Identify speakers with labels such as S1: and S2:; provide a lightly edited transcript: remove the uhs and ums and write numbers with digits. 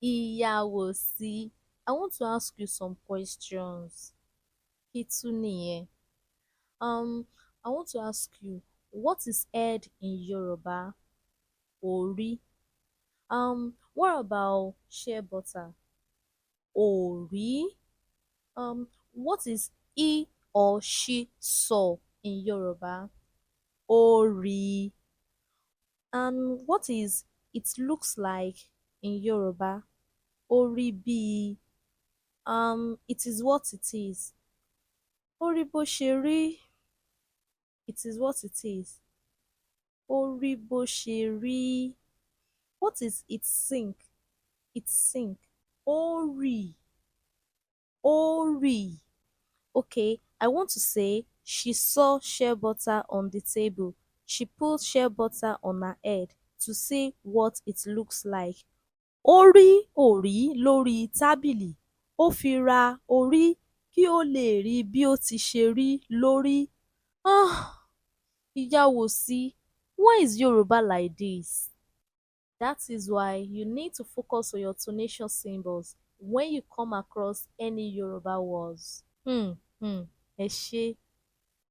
S1: Ìyàwòsí. I want to ask you some questions. Kí tún nìyẹn? I want to ask you, what is head in Yoruba? Orí. What about shea butter? Orí. What is he or she saw in Yoruba? Orí. And what is it looks like in Yoruba? Orí bí. It is what it is. Orí bó ṣe rí. It is what it is. Orí bó ṣe rí. What is it sink? It sink. Orí. Orí. Okay, I want to say she saw shea butter on the table. She put shea butter on her head to see what it looks like. Ó rí òrí lórí tábìlì. Ó fi ra orí kí ó lè rí bí ó ti ṣe rí lórí. Ah, Ìyàwòsí, why is Yoruba like this? That is why you need to focus on your tonation symbols when you come across any Yoruba words. Ẹ ṣé.